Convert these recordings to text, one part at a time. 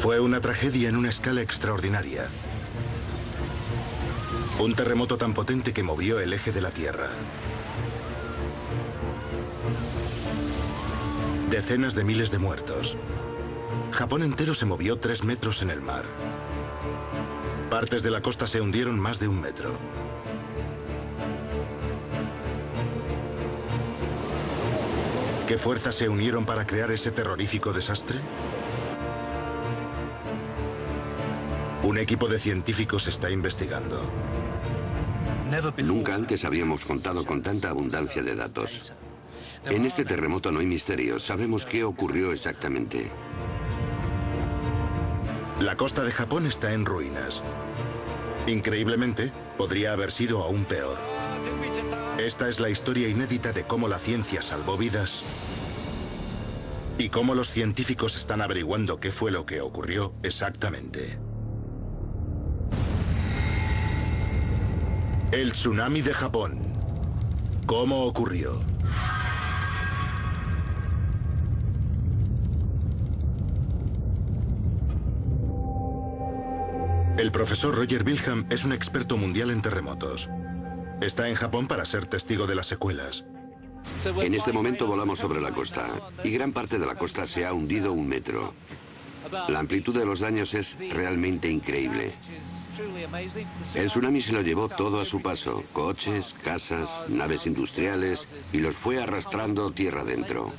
Fue una tragedia en una escala extraordinaria. Un terremoto tan potente que movió el eje de la Tierra. Decenas de miles de muertos. Japón entero se movió 3 metros en el mar. Partes de la costa se hundieron más de 1 metro. ¿Qué fuerzas se unieron para crear ese terrorífico desastre? Un equipo de científicos está investigando. Nunca antes habíamos contado con tanta abundancia de datos. En este terremoto no hay misterio, sabemos qué ocurrió exactamente. La costa de Japón está en ruinas. Increíblemente, podría haber sido aún peor. Esta es la historia inédita de cómo la ciencia salvó vidas y cómo los científicos están averiguando qué fue lo que ocurrió exactamente. El tsunami de Japón. ¿Cómo ocurrió? El profesor Roger Wilhelm es un experto mundial en terremotos. Está en Japón para ser testigo de las secuelas. En este momento volamos sobre la costa y gran parte de la costa se ha hundido 1 metro. La amplitud de los daños es realmente increíble. El tsunami se lo llevó todo a su paso, coches, casas, naves industriales, y los fue arrastrando tierra adentro.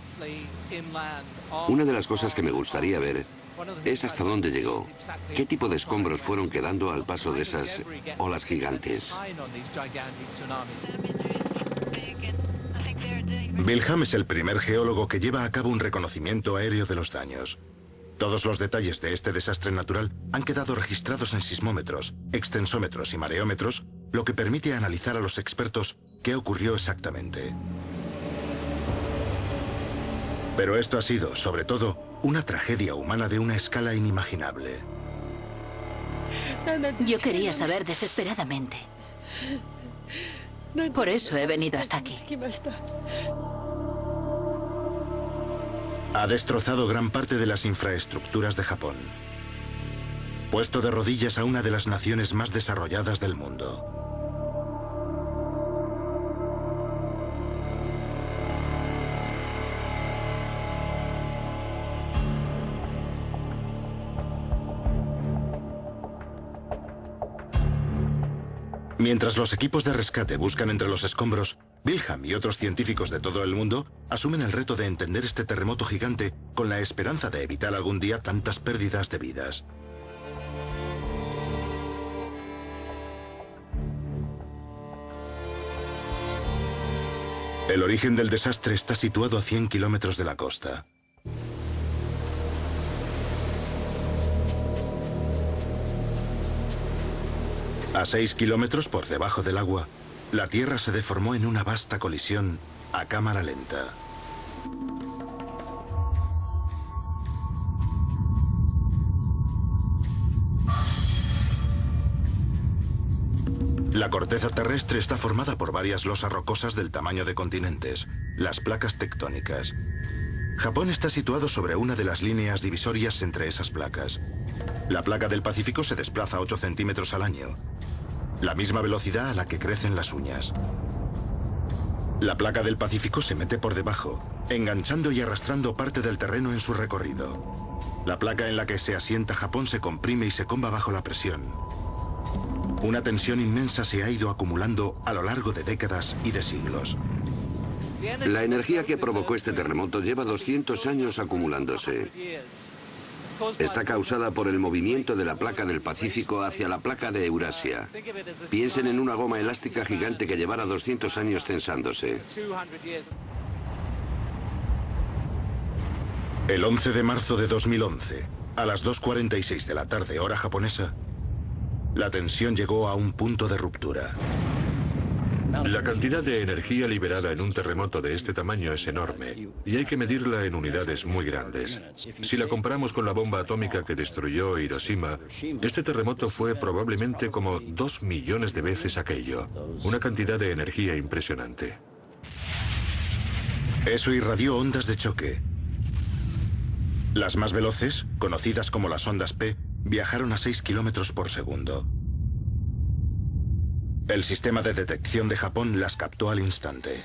Una de las cosas que me gustaría ver es hasta dónde llegó, qué tipo de escombros fueron quedando al paso de esas olas gigantes. Wilhelm es el primer geólogo que lleva a cabo un reconocimiento aéreo de los daños. Todos los detalles de este desastre natural han quedado registrados en sismómetros, extensómetros y mareómetros, lo que permite analizar a los expertos qué ocurrió exactamente. Pero esto ha sido, sobre todo, una tragedia humana de una escala inimaginable. Yo quería saber desesperadamente. Por eso he venido hasta aquí. Ha destrozado gran parte de las infraestructuras de Japón, puesto de rodillas a una de las naciones más desarrolladas del mundo. Mientras los equipos de rescate buscan entre los escombros, Wilhelm y otros científicos de todo el mundo asumen el reto de entender este terremoto gigante con la esperanza de evitar algún día tantas pérdidas de vidas. El origen del desastre está situado a 100 kilómetros de la costa. A 6 kilómetros por debajo del agua, la Tierra se deformó en una vasta colisión a cámara lenta. La corteza terrestre está formada por varias losas rocosas del tamaño de continentes, las placas tectónicas. Japón está situado sobre una de las líneas divisorias entre esas placas. La placa del Pacífico se desplaza 8 centímetros al año, la misma velocidad a la que crecen las uñas. La placa del Pacífico se mete por debajo, enganchando y arrastrando parte del terreno en su recorrido. La placa en la que se asienta Japón se comprime y se comba bajo la presión. Una tensión inmensa se ha ido acumulando a lo largo de décadas y de siglos. La energía que provocó este terremoto lleva 200 años acumulándose. Está causada por el movimiento de la placa del Pacífico hacia la placa de Eurasia. Piensen en una goma elástica gigante que llevara 200 años tensándose. El 11 de marzo de 2011, a las 2:46 de la tarde, hora japonesa, la tensión llegó a un punto de ruptura. La cantidad de energía liberada en un terremoto de este tamaño es enorme y hay que medirla en unidades muy grandes. Si la comparamos con la bomba atómica que destruyó Hiroshima, este terremoto fue probablemente como 2 millones de veces aquello. Una cantidad de energía impresionante. Eso irradió ondas de choque. Las más veloces, conocidas como las ondas P, viajaron a 6 kilómetros por segundo. El sistema de detección de Japón las captó al instante.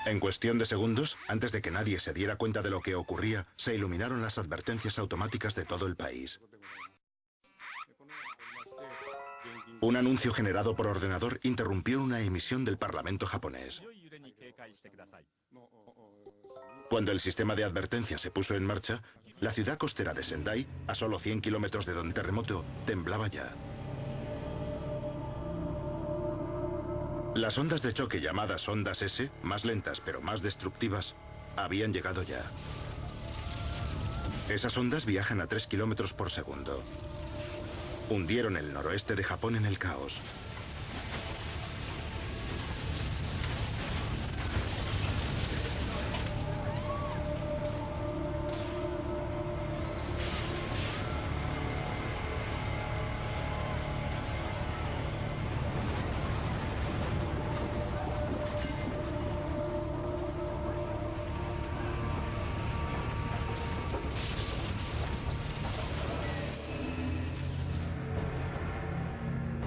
En cuestión de segundos, antes de que nadie se diera cuenta de lo que ocurría, se iluminaron las advertencias automáticas de todo el país. Un anuncio generado por ordenador interrumpió una emisión del Parlamento japonés. Cuando el sistema de advertencia se puso en marcha, la ciudad costera de Sendai, a solo 100 kilómetros de donde terremoto, temblaba ya. Las ondas de choque llamadas ondas S, más lentas pero más destructivas, habían llegado ya. Esas ondas viajan a 3 kilómetros por segundo. Hundieron el noroeste de Japón en el caos.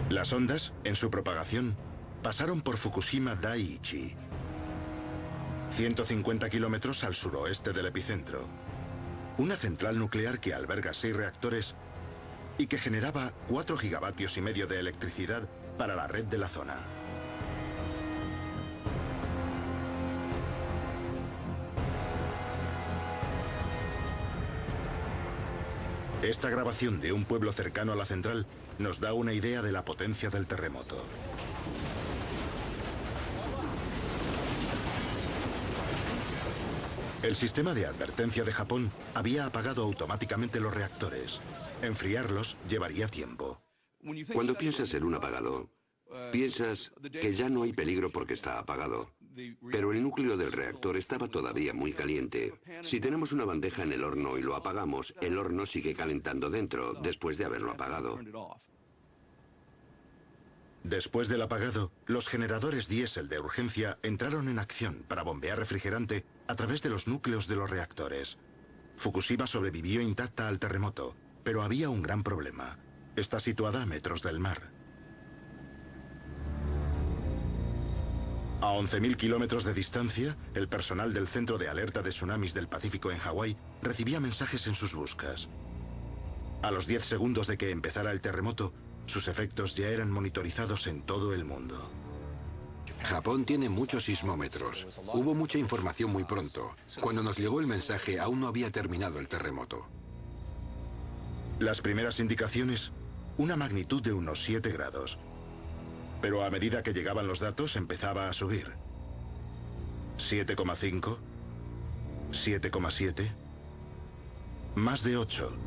Las ondas, en su propagación, pasaron por Fukushima Daiichi, 150 kilómetros al suroeste del epicentro. Una central nuclear que alberga 6 reactores y que generaba 4,5 gigavatios de electricidad para la red de la zona. Esta grabación de un pueblo cercano a la central nos da una idea de la potencia del terremoto. El sistema de advertencia de Japón había apagado automáticamente los reactores. Enfriarlos llevaría tiempo. Cuando piensas en un apagado, piensas que ya no hay peligro porque está apagado. Pero el núcleo del reactor estaba todavía muy caliente. Si tenemos una bandeja en el horno y lo apagamos, el horno sigue calentando dentro, después de haberlo apagado. Después del apagado, los generadores diésel de urgencia entraron en acción para bombear refrigerante a través de los núcleos de los reactores. Fukushima sobrevivió intacta al terremoto, pero había un gran problema. Está situada a metros del mar. A 11.000 kilómetros de distancia, el personal del Centro de Alerta de Tsunamis del Pacífico en Hawái recibía mensajes en sus buscas. A los 10 segundos de que empezara el terremoto, sus efectos ya eran monitorizados en todo el mundo. Japón tiene muchos sismómetros. Hubo mucha información muy pronto. Cuando nos llegó el mensaje, aún no había terminado el terremoto. Las primeras indicaciones, una magnitud de unos 7 grados. Pero a medida que llegaban los datos, empezaba a subir. 7,5, 7,7, más de 8.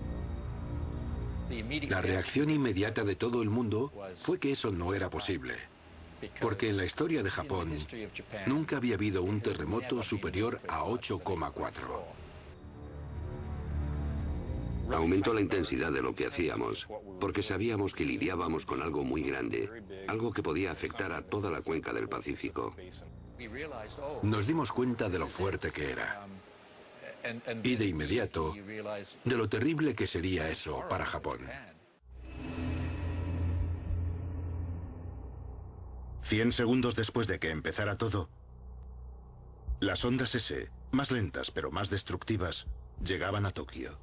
La reacción inmediata de todo el mundo fue que eso no era posible. Porque en la historia de Japón nunca había habido un terremoto superior a 8,4. Aumentó la intensidad de lo que hacíamos, porque sabíamos que lidiábamos con algo muy grande, algo que podía afectar a toda la cuenca del Pacífico. Nos dimos cuenta de lo fuerte que era. Y de inmediato, de lo terrible que sería eso para Japón. 100 segundos después de que empezara todo, las ondas S, más lentas pero más destructivas, llegaban a Tokio.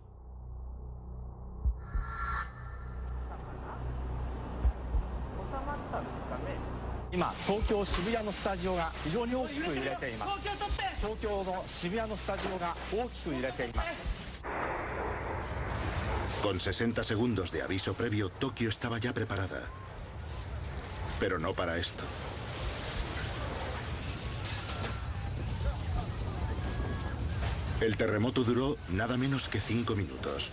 Con 60 segundos de aviso previo, Tokio estaba ya preparada. Pero no para esto. El terremoto duró nada menos que 5 minutos.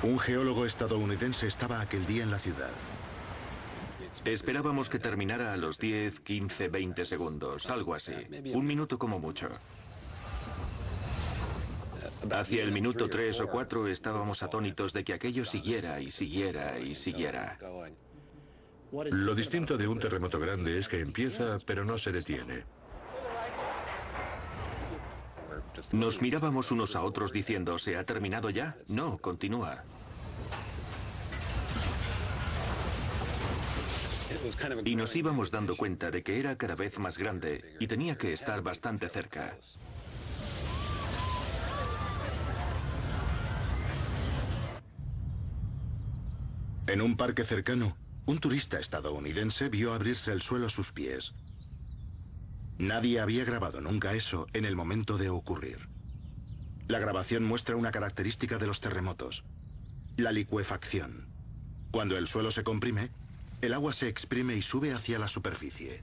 Un geólogo estadounidense estaba aquel día en la ciudad. Esperábamos que terminara a los 10, 15, 20 segundos, algo así. Un minuto como mucho. Hacia el minuto 3 o 4 estábamos atónitos de que aquello siguiera y siguiera y siguiera. Lo distinto de un terremoto grande es que empieza, pero no se detiene. Nos mirábamos unos a otros diciendo, ¿se ha terminado ya? No, continúa. Y nos íbamos dando cuenta de que era cada vez más grande y tenía que estar bastante cerca. En un parque cercano, un turista estadounidense vio abrirse el suelo a sus pies. Nadie había grabado nunca eso en el momento de ocurrir. La grabación muestra una característica de los terremotos: la licuefacción. Cuando el suelo se comprime, el agua se exprime y sube hacia la superficie.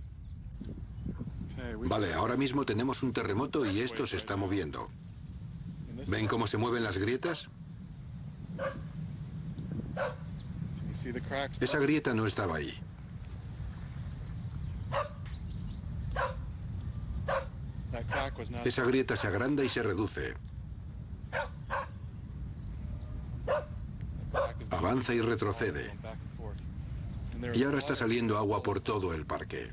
Vale, ahora mismo tenemos un terremoto y esto se está moviendo. ¿Ven cómo se mueven las grietas? Esa grieta no estaba ahí. Esa grieta se agranda y se reduce. Avanza y retrocede. Y ahora está saliendo agua por todo el parque.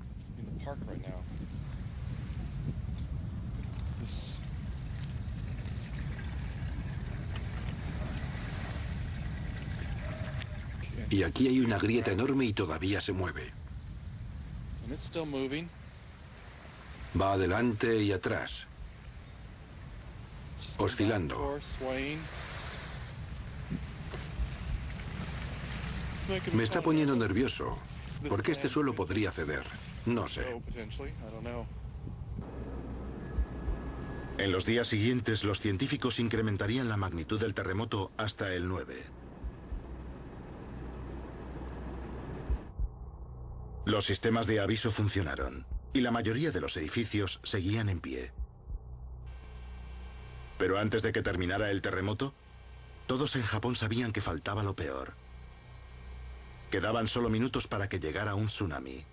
Y aquí hay una grieta enorme y todavía se mueve. Va adelante y atrás, oscilando. Me está poniendo nervioso, porque este suelo podría ceder. No sé. En los días siguientes, los científicos incrementarían la magnitud del terremoto hasta el 9. Los sistemas de aviso funcionaron, y la mayoría de los edificios seguían en pie. Pero antes de que terminara el terremoto, todos en Japón sabían que faltaba lo peor. Quedaban solo minutos para que llegara un tsunami.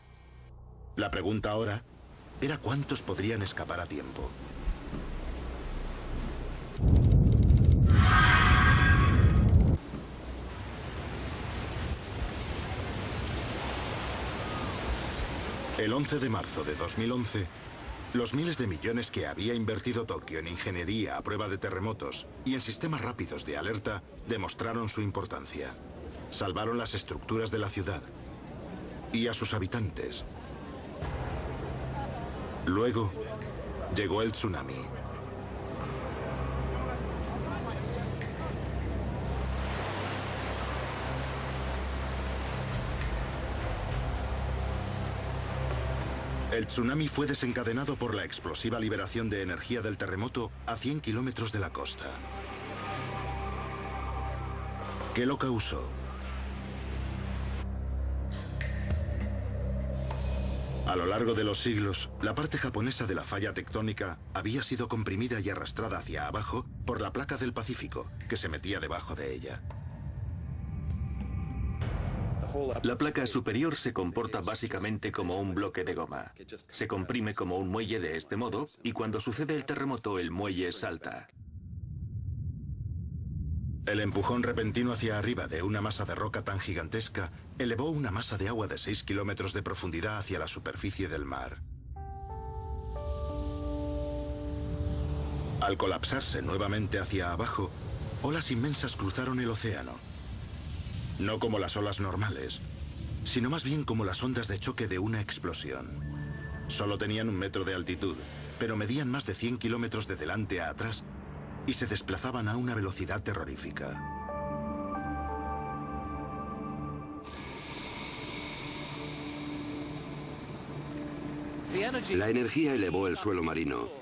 La pregunta ahora era cuántos podrían escapar a tiempo. El 11 de marzo de 2011, los miles de millones que había invertido Tokio en ingeniería a prueba de terremotos y en sistemas rápidos de alerta demostraron su importancia. Salvaron las estructuras de la ciudad y a sus habitantes. Luego, llegó el tsunami. El tsunami fue desencadenado por la explosiva liberación de energía del terremoto a 100 kilómetros de la costa. ¿Qué lo causó? A lo largo de los siglos, la parte japonesa de la falla tectónica había sido comprimida y arrastrada hacia abajo por la placa del Pacífico, que se metía debajo de ella. La placa superior se comporta básicamente como un bloque de goma. Se comprime como un muelle de este modo y cuando sucede el terremoto el muelle salta. El empujón repentino hacia arriba de una masa de roca tan gigantesca elevó una masa de agua de 6 kilómetros de profundidad hacia la superficie del mar. Al colapsarse nuevamente hacia abajo, olas inmensas cruzaron el océano. No como las olas normales, sino más bien como las ondas de choque de una explosión. Solo tenían 1 metro de altitud, pero medían más de 100 kilómetros de delante a atrás y se desplazaban a una velocidad terrorífica. La energía elevó el suelo marino.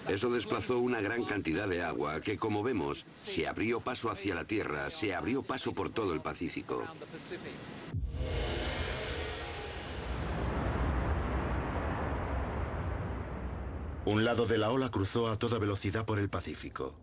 Eso desplazó una gran cantidad de agua que, como vemos, se abrió paso hacia la Tierra, se abrió paso por todo el Pacífico. Un lado de la ola cruzó a toda velocidad por el Pacífico.